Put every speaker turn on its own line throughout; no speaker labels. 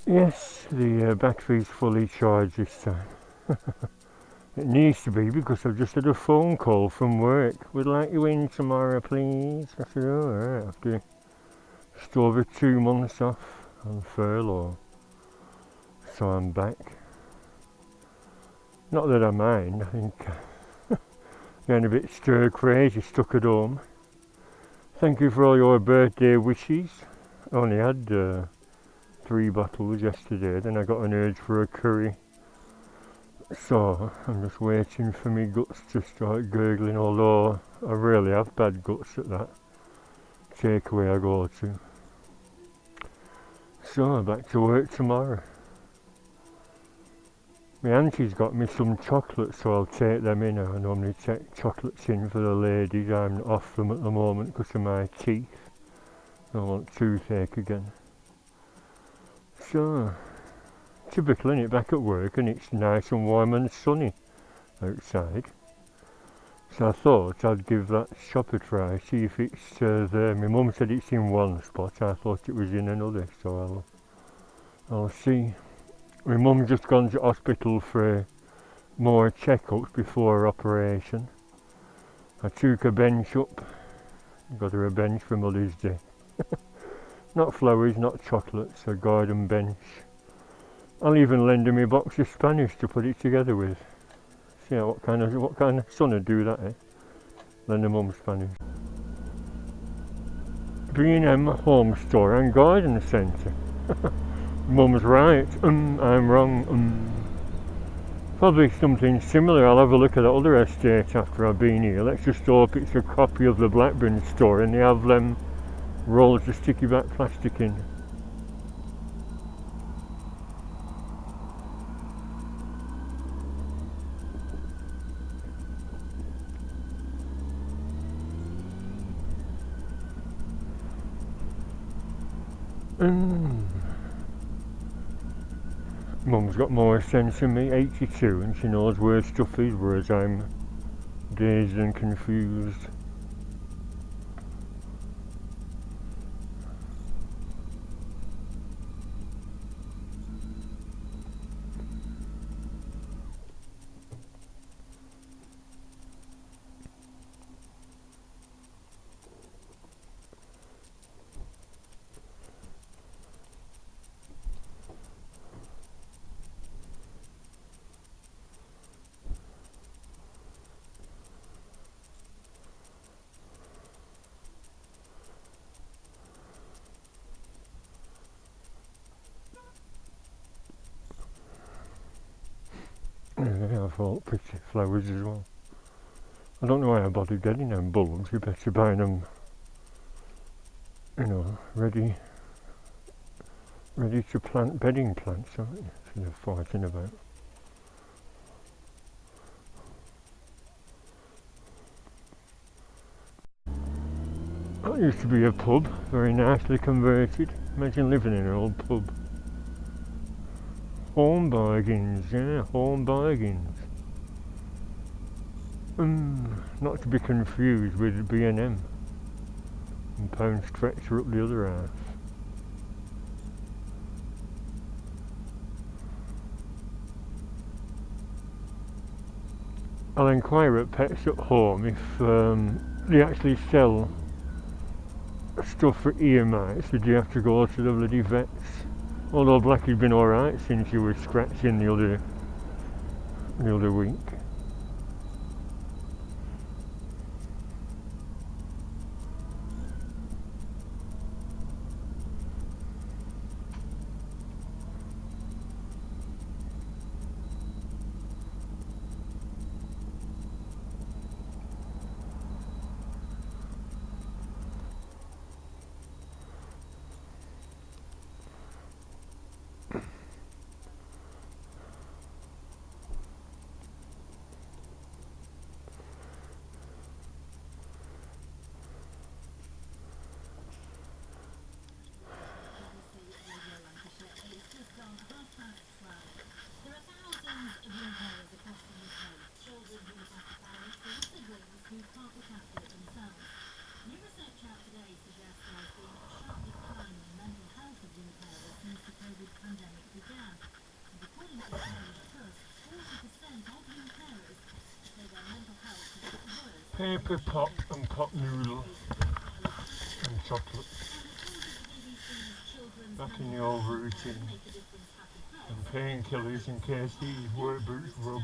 Yes, the battery's fully charged this time. It needs to be because I've just had a phone call from work. Would like you in tomorrow, please? I said, alright, after just over 2 months off on furlough. So I'm back. Not that I mind, I think getting a bit stir crazy stuck at home. Thank you for all your birthday wishes. I only had 3 bottles yesterday, then I got an urge for a curry. So I'm just waiting for me guts to start gurgling, although I really have bad guts at that takeaway I go to. So back to work tomorrow. My auntie's got me some chocolates, so I'll take them in. I normally take chocolates in for the ladies. I'm off them at the moment because of my teeth. I don't want toothache again. So, typical, innit? Back at work and it's nice and warm and sunny outside. So I thought I'd give that shop a try, see if it's there. My mum said it's in one spot, I thought it was in another, so I'll see. My mum's just gone to hospital for more checkups before her operation. I took a bench up, got her a bench for Mother's Day. Not flowers, not chocolates, a garden bench. I'll even lend her my box of Spanish to put it together with. See what kind of son would do that, eh? Lend her mum Spanish. B&M Home Store and Garden Centre. Mum's right, I'm wrong, Probably something similar. I'll have a look at that other estate after I've been here. Let's just hope it's a copy of the Blackburn store and they have them rolls of sticky back plastic in. Mum's got more sense than me, 82, and she knows where stuff is, whereas I'm dazed and confused. Yeah, I thought pretty flowers as well. I don't know why I bothered getting them bulbs. You better buy them, ready to plant bedding plants, aren't you? So they're fighting about. That used to be a pub, very nicely converted. Imagine living in an old pub. Home bargains, yeah, home bargains. Not to be confused with B&M and Pound Stretcher up the other half. I'll inquire at Pets at Home if they actually sell stuff for ear mites, or do you have to go to the bloody vets? Although Blackie's been alright since you were scratching the other week. paper pot and pot noodle and chocolate. Back in the old routine. And painkillers in case these work boots rub.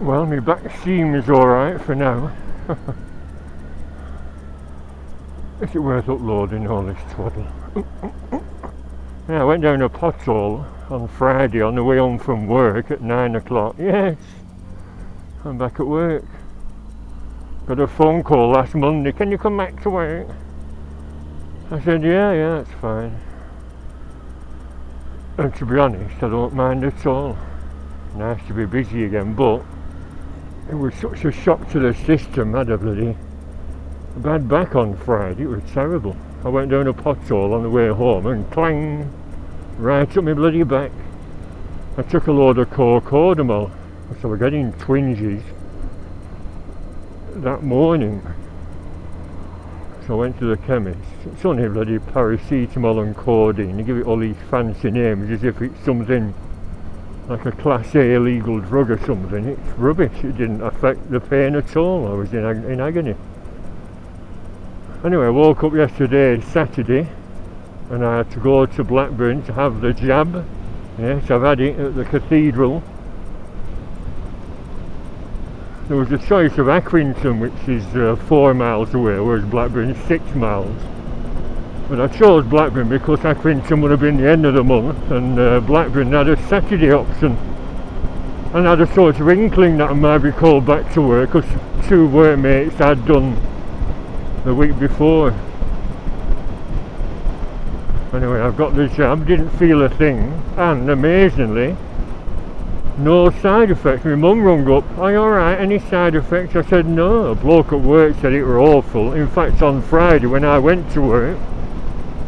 Well, my back seems alright for now. Is it worth uploading all this twaddle? Yeah, I went down a pothole on Friday on the way home from work at 9 o'clock. Yes, I'm back at work. Got a phone call last Monday, can you come back to work? I said, yeah, that's fine. And to be honest, I don't mind at all. Nice to be busy again, but it was such a shock to the system. I had a bad back on Friday, it was terrible. I went down a pothole on the way home and clang, right up my bloody back. I took a load of cocodamol, so we're getting twinges that morning. So I went to the chemist. It's only bloody paracetamol and codeine. They give it all these fancy names as if it's something like a class A illegal drug or something. It's rubbish. It didn't affect the pain at all. I was in agony. Anyway, I woke up yesterday, Saturday, and I had to go to Blackburn to have the jab. Yes, I've had it at the cathedral. There was a choice of Accrington, which is 4 miles away, whereas Blackburn is 6 miles. But I chose Blackburn because Accrington would have been the end of the month, and Blackburn had a Saturday option. And I had a sort of inkling that I might be called back to work, because 2 workmates had done the week before. Anyway, I've got the jab, didn't feel a thing, and amazingly, no side effects. My mum rung up, are you alright, any side effects? I said no. A bloke at work said it were awful. In fact, on Friday when I went to work,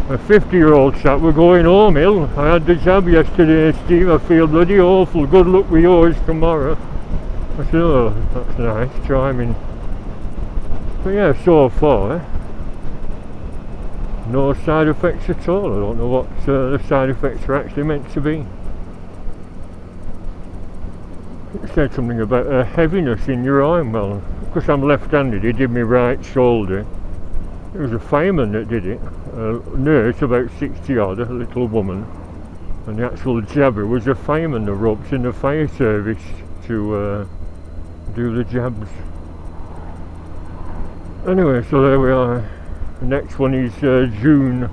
a 50-year-old chap were going home ill. I had the jab yesterday, Steve, I feel bloody awful, good luck with yours tomorrow. I said, oh, that's nice, charming. But yeah, so far, no side effects at all. I don't know what the side effects are actually meant to be. It said something about a heaviness in your arm. Well, because I'm left-handed, he did my right shoulder. It was a fireman that did it, a nurse about 60 odd, a little woman, and the actual jabber was a fireman that roped in the fire service to do the jabs. Anyway, so there we are. The next one is June.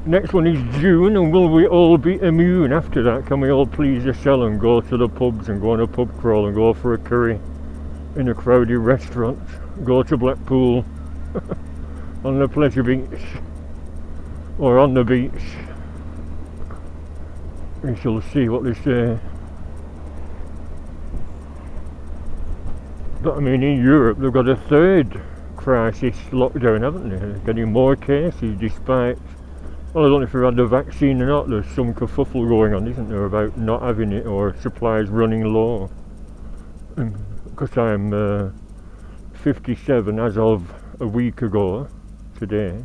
Next one is June, and will we all be immune after that? Can we all please ourselves and go to the pubs and go on a pub crawl and go for a curry in a crowded restaurant, go to Blackpool on the pleasure beach or on the beach? We shall see what they say. But I mean, in Europe they've got a third crisis lockdown, haven't they? They're getting more cases despite, well, I don't know if they've had the vaccine or not. There's some kerfuffle going on, isn't there, about not having it or supplies running low. Because I'm 57 as of a week ago today,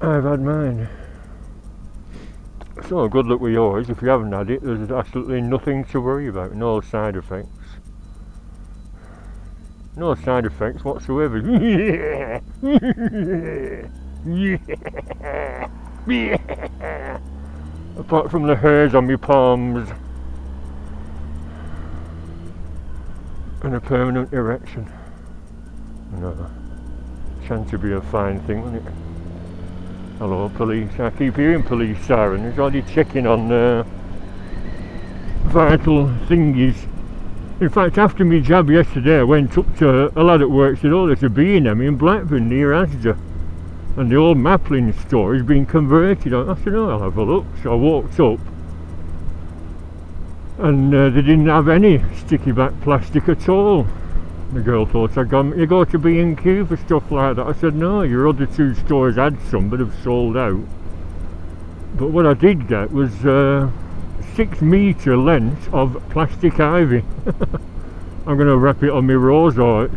I've had mine. So good luck with yours. If you haven't had it, there's absolutely nothing to worry about, no side effects. No side effects whatsoever. Apart from the hairs on my palms and a permanent erection. No. Chance to be a fine thing, wouldn't it? Hello, police. I keep hearing police sirens. Are they checking on vital thingies? In fact, after my job yesterday, I went up to a lad at work, said, oh, there's a B&M in Blackburn near Asda, and the old Maplin store has been converted. I said, oh, I'll have a look. So I walked up, and they didn't have any sticky back plastic at all. The girl thought I'd gone, you go to B&Q for stuff like that. I said, no, your other two stores had some, but have sold out. But what I did get was 6 metre length of plastic ivy. I'm going to wrap it on my rose arch.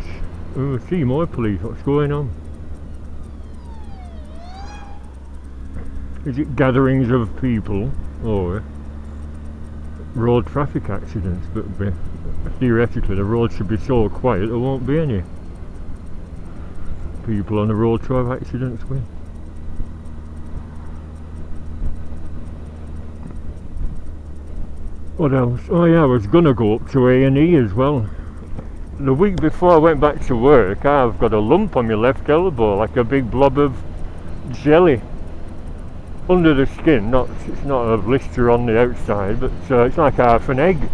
Oh, see more police, what's going on? Is it gatherings of people or road traffic accidents? But theoretically the road should be so quiet there won't be any people on the road to have accidents with. What else? Oh yeah, I was gonna go up to A&E as well. The week before I went back to work, I've got a lump on my left elbow, like a big blob of jelly under the skin. It's not a blister on the outside, but it's like half an egg.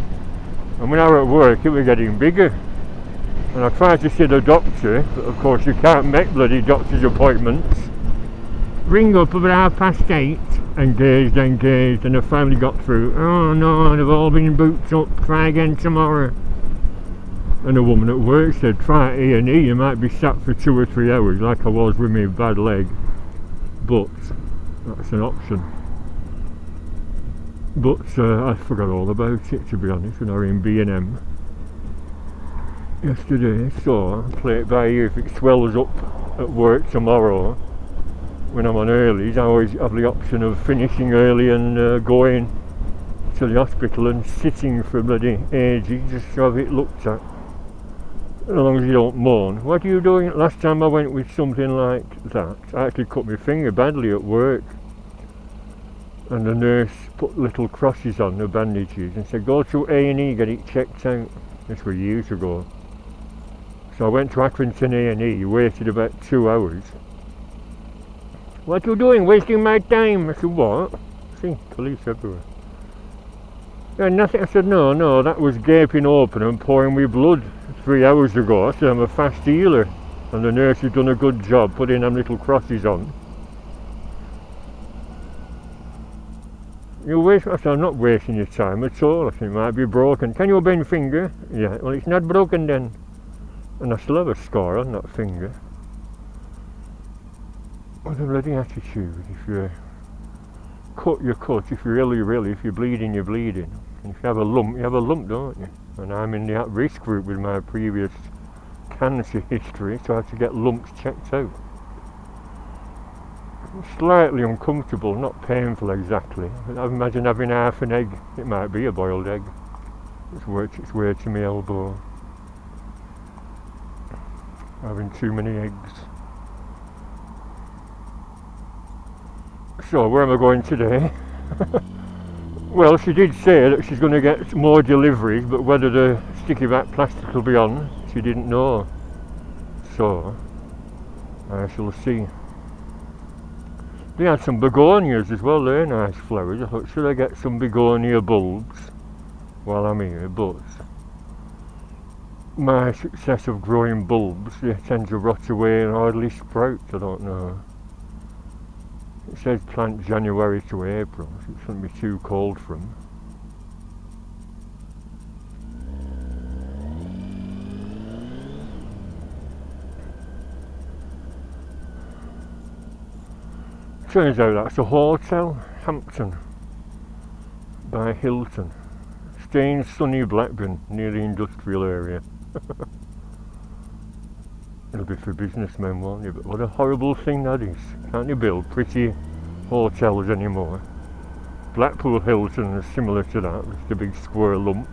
And when I was at work, it was getting bigger. And I tried to see the doctor, but of course you can't make bloody doctor's appointments. Ring up about 8:30, engaged, and I finally got through. Oh no, they've all been booked up, try again tomorrow. And a woman at work said, try A&E, you might be sat for 2 or 3 hours, like I was with my bad leg. But that's an option. But I forgot all about it, to be honest, when I was in B&M yesterday. So I'll play it by ear. If it swells up at work tomorrow, when I'm on earlies, I always have the option of finishing early and going to the hospital and sitting for bloody ages just to have it looked at. As long as you don't moan. What are you doing? Last time I went with something like that, I actually cut my finger badly at work. And the nurse put little crosses on the bandages and said, go to A&E, get it checked out. This was years ago. So I went to Accrington A&E, waited about 2 hours. What are you doing? Wasting my time? I said, what? See, police everywhere. Yeah, nothing. I said, no, that was gaping open and pouring me blood 3 hours ago. I said, I'm a fast healer. And the nurse has done a good job putting them little crosses on. I said, I'm not wasting your time at all. I said, it might be broken. Can you bend finger? Yeah, well, it's not broken then. And I still have a scar on that finger. What a bloody attitude. If you cut, you cut. If you're ill, if you're bleeding, you're bleeding. And if you have a lump, don't you? And I'm in the at-risk group with my previous cancer history, so I have to get lumps checked out. Slightly uncomfortable, not painful exactly. I imagine having half an egg. It might be a boiled egg. It's worked its way to my elbow. Having too many eggs. So where am I going today? Well, she did say that she's going to get more deliveries, but whether the sticky back plastic will be on, she didn't know. So I shall see. They had some begonias as well, they're nice flowers. I thought, should I get some begonia bulbs while I'm here? But my success of growing bulbs, they tend to rot away and hardly sprout. I don't know. It says plant January to April, so it shouldn't be too cold for them. Turns out that's a hotel, Hampton, by Hilton. Stay in sunny Blackburn, near the industrial area. It'll be for businessmen, won't it? But what a horrible thing that is. Can't you build pretty hotels anymore? Blackpool Hilton is similar to that, with the big square lump.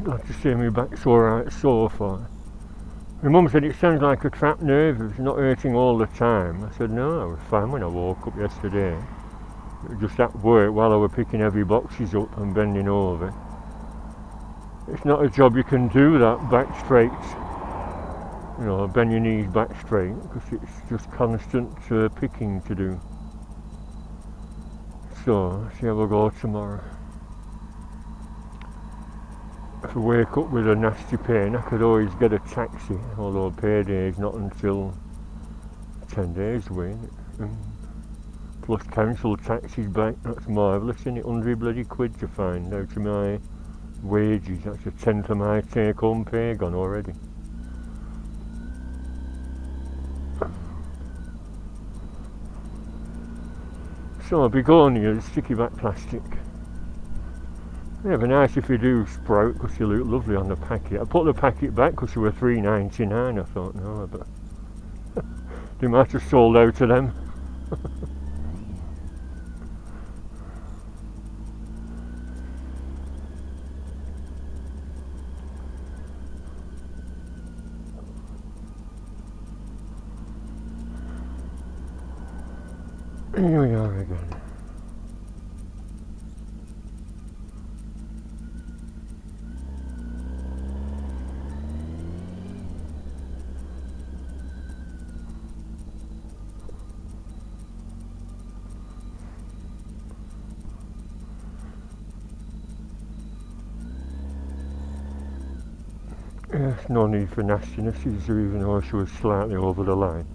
Glad to see my back's alright so far. My mum said it sounds like a trapped nerve, it's not hurting all the time. I said no, I was fine when I woke up yesterday. It was just at work while I was picking heavy boxes up and bending over. It's not a job you can do that back straight, you know, bend your knees back straight, because it's just constant picking to do. So, see how I go tomorrow. If I wake up with a nasty pain, I could always get a taxi, although payday is not until 10 days away. Plus council taxis back, that's marvellous, isn't it? 100 bloody quid to find out of my wages, that's a tenth of my take home pay gone already. So begonias, sticky back plastic. Yeah, but nice if you do sprout, because you look lovely on the packet. I put the packet back because they were $3.99. I thought, no, but they might have sold out of them. Here we are again. Yes, no need for nastiness, is there, even though she was slightly over the line.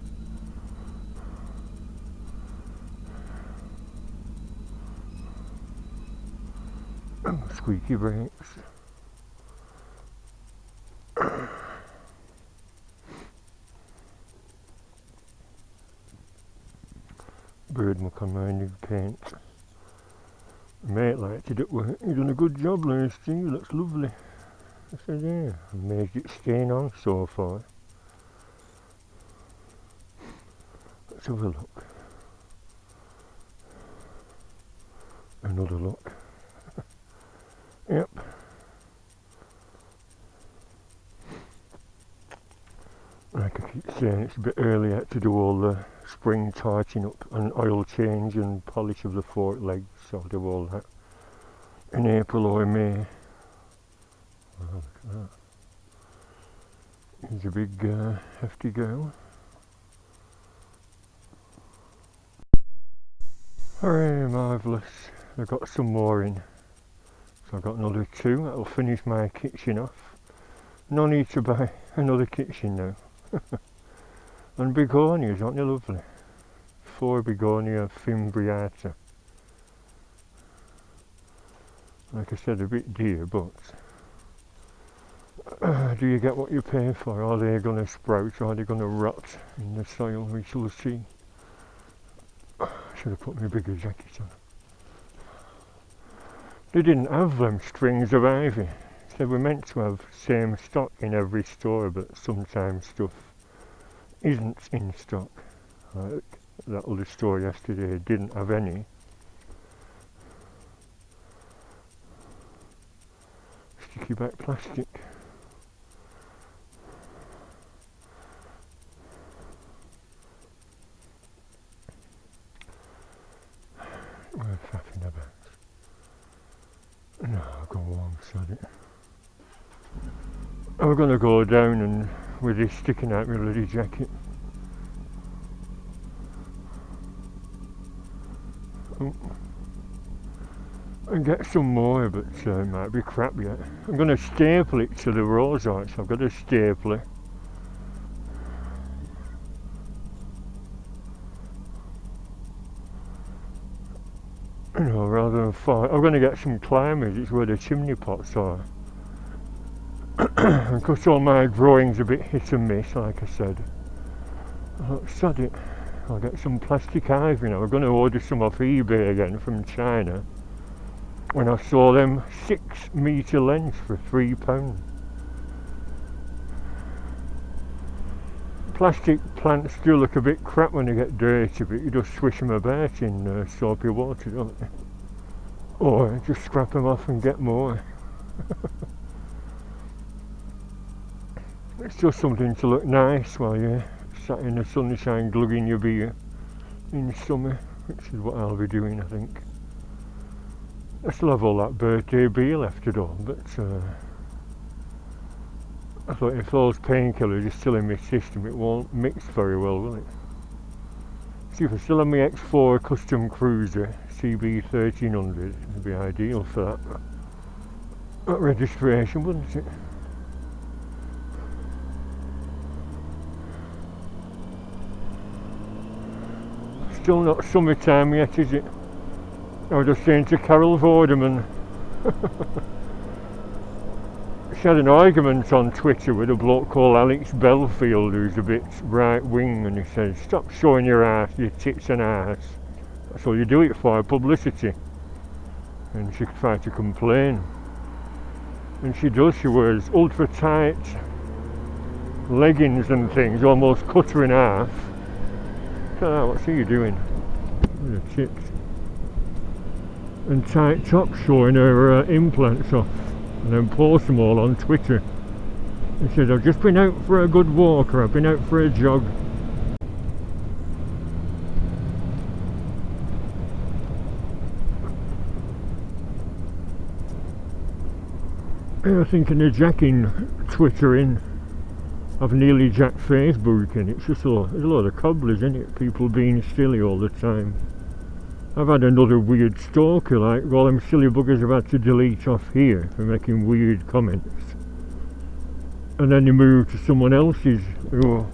Squeaky brakes. Bird muck on my new paint. Mate liked it at work. You done a good job last year, looks lovely. I said, yeah, amazed it's staying on so far. Let's have a look. Another look. Yep. Like I keep saying, it's a bit early yet to do all the spring tightening up and oil change and polish of the fork legs, so I'll do all that in April or May. Oh, look at that. He's a big hefty girl. Hooray, marvellous. I've got some more in. So I've got another 2, that'll finish my kitchen off. No need to buy another kitchen now. And begonias, aren't they lovely? 4 begonia fimbriata. Like I said, a bit dear, but do you get what you pay for? Are they going to sprout or are they going to rot in the soil? We shall see. Should have put my bigger jacket on. They didn't have them strings of ivy. They were meant to have same stock in every store, but sometimes stuff isn't in stock. Like that other store yesterday didn't have any. Sticky back plastic. Worth faffing about. No, I'll go home, sod it. I'm going to go down and with this sticking out my bloody jacket. Oh. And get some more, but it might be crap yet. I'm going to staple it to the rose arch. I've got a stapler. You know, rather than fire. I'm going to get some climbers. It's where the chimney pots are. And because all my growing's a bit hit and miss, like I said, I thought, sod it, I'll get some plastic ivy now. I'm going to order some off eBay again from China. When I saw them 6 metre lengths for £3. Plastic plants do look a bit crap when they get dirty, but you just swish them about in soapy water, don't you? Or just scrap them off and get more. It's just something to look nice while you're sat in the sunshine glugging your beer in summer, which is what I'll be doing, I think. I still have all that birthday beer left at all, but I thought if those painkillers are still in my system, it won't mix very well, will it? See, if I still have my X4 Custom Cruiser CB 1300, it'd be ideal for that registration, wouldn't it? Still not summertime yet, is it? I was just saying to Carol Vorderman, she had an argument on Twitter with a bloke called Alex Belfield, who's a bit right wing, and he says, stop showing your ass, your tits and ass. That's all you do it for, publicity. And she tried to complain. And she does, she wears ultra tight leggings and things, almost cut her in half. What's he doing? With her tits. And tight top showing her implants off, and then post them all on Twitter. He said, I've just been out for a good walk, or I've been out for a jog. I was thinking of jacking Twitter in. I've nearly jacked Facebook in. It's just there's a lot of cobblers in it, people being silly all the time. I've had another weird stalker, like all them silly buggers I've had to delete off here for making weird comments. And then they move to someone else's who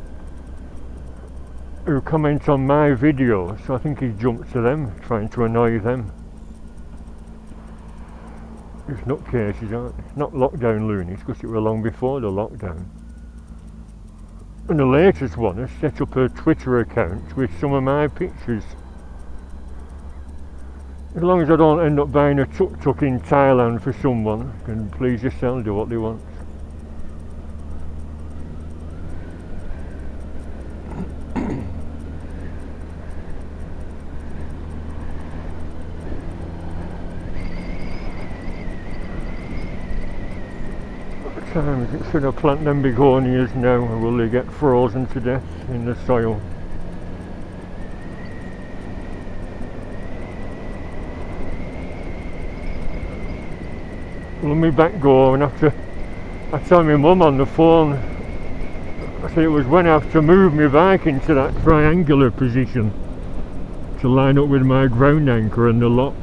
comments on my video, so I think he's jumped to them, trying to annoy them. It's nutcases, aren't they? Not lockdown loonies, because it were long before the lockdown. And the latest one has set up a Twitter account with some of my pictures. As long as I don't end up buying a tuk-tuk in Thailand for someone, can please just sell, do what they want. What time is it? Should I plant them begonias now, or will they get frozen to death in the soil? Let me back go, and I tell my mum on the phone, I said it was when I have to move my bike into that triangular position to line up with my ground anchor and the locks.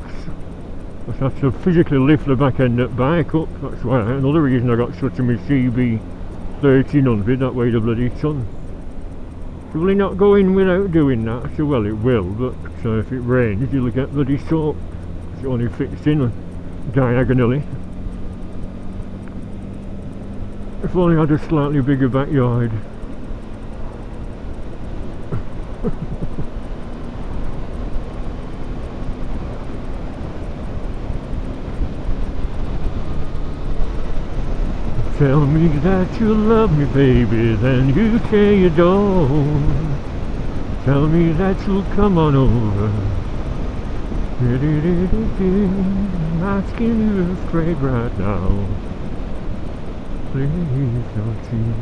I have to physically lift the back end of the bike up. That's why, another reason I got shut in my CB 1300, that weighed a bloody ton. Will it not go in without doing that? I said, well, it will, but if it rains you'll get bloody soaked. It only fits in diagonally. If only I had a slightly bigger backyard. Tell me that you love me, baby, then you say you don't. Tell me that you'll come on over. I'm asking you straight right now. Please don't you?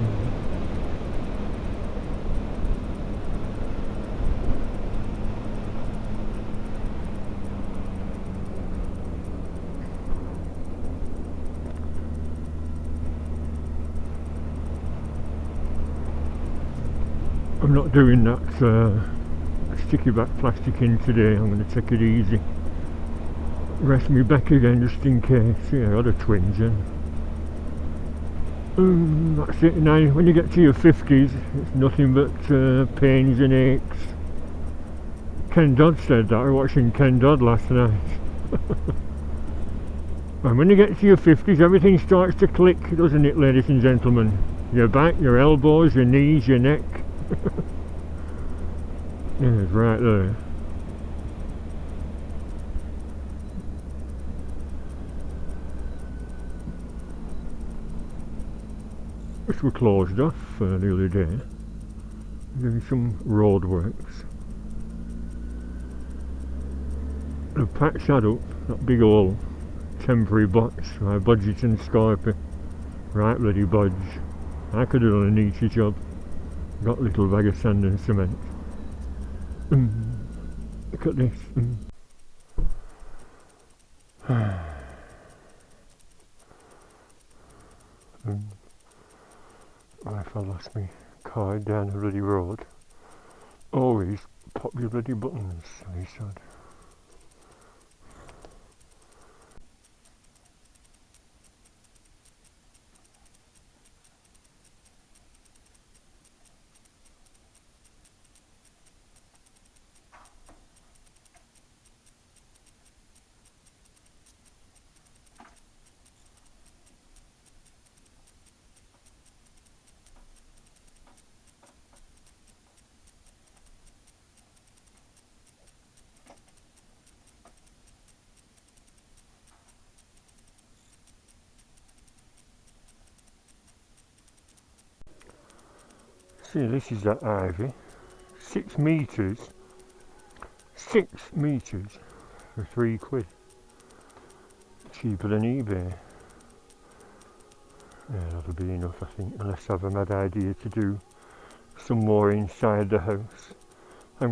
I'm not doing that sticky back plastic in today. I'm going to take it easy. Rest me back again just in case. Yeah, I had a twinge then. That's it now. When you get to your 50s, it's nothing but pains and aches. Ken Dodd said that. I was watching Ken Dodd last night. And when you get to your 50s, everything starts to click, doesn't it, ladies and gentlemen? Your back, your elbows, your knees, your neck. Yeah, it's right there. Which were closed off the other day, doing some road works. The patch that up, that big old temporary box by Budget and Scorpio. Right bloody budge. I could have done a neater job. Got a little bag of sand and cement. Look at this. If I lost me car down the bloody road, always pop your bloody buttons, he said. See, this is that ivy. 6 metres. 6 metres for £3. Cheaper than eBay. Yeah, that'll be enough, I think, unless I've a mad idea to do some more inside the house.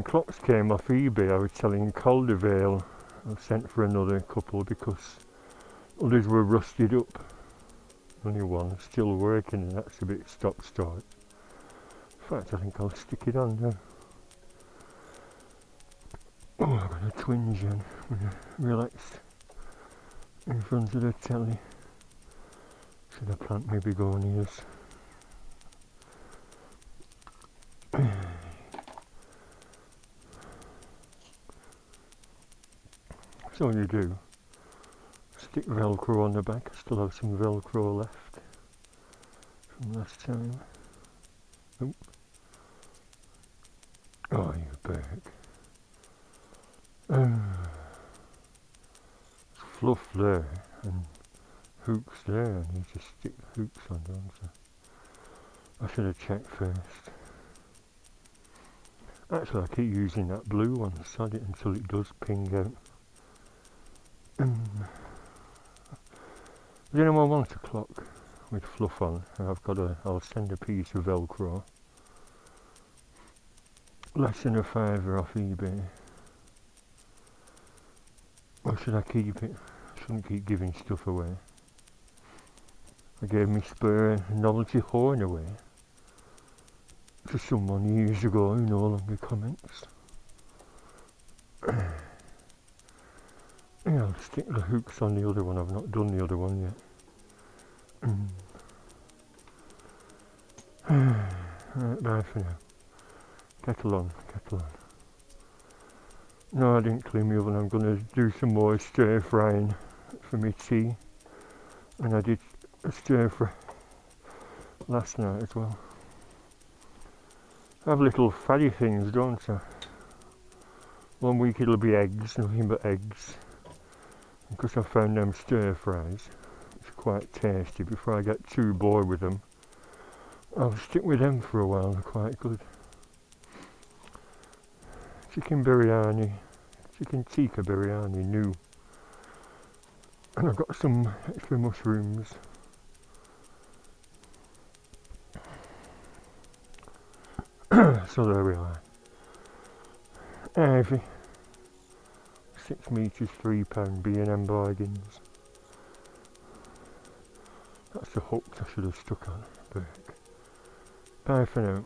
Clocks came off eBay. I was selling Caldervale. I've sent for another couple because others were rusted up. Only one still working, and that's a bit stop-start. In fact, I think I'll stick it on now. Oh, I've got a twinge in. I'm going to relax in front of the telly. Should I plant my begonias? So you do. Stick Velcro on the back. I still have some Velcro left from last time. Oh, oh, you bird. Fluff there and hooks there. I need to stick hooks on, don't I? I should have checked first. Actually, I keep using that blue one. Sod it until it does ping out. Does anyone want a clock with fluff on? I'll send a piece of Velcro. Less than a £5 off eBay. Or should I keep it? I shouldn't keep giving stuff away. I gave my spare novelty horn away to someone years ago who no longer comments. Yeah, I'll stick the hooks on the other one. I've not done the other one yet. Right, bye for now. Kettle on, kettle on. No, I didn't clean my oven. I'm going to do some more stir frying for my tea. And I did a stir fry last night as well. I have little fatty things, don't I? One week it'll be eggs, nothing but eggs. Because I found them stir fries, it's quite tasty. Before I get too bored with them, I'll stick with them for a while. They're quite good. Chicken biryani, chicken tikka biryani, new. And I've got some extra mushrooms. So there we are. Ivy. 6 metres, £3 B&M bargains. That's the hooks I should have stuck on. Bye for now.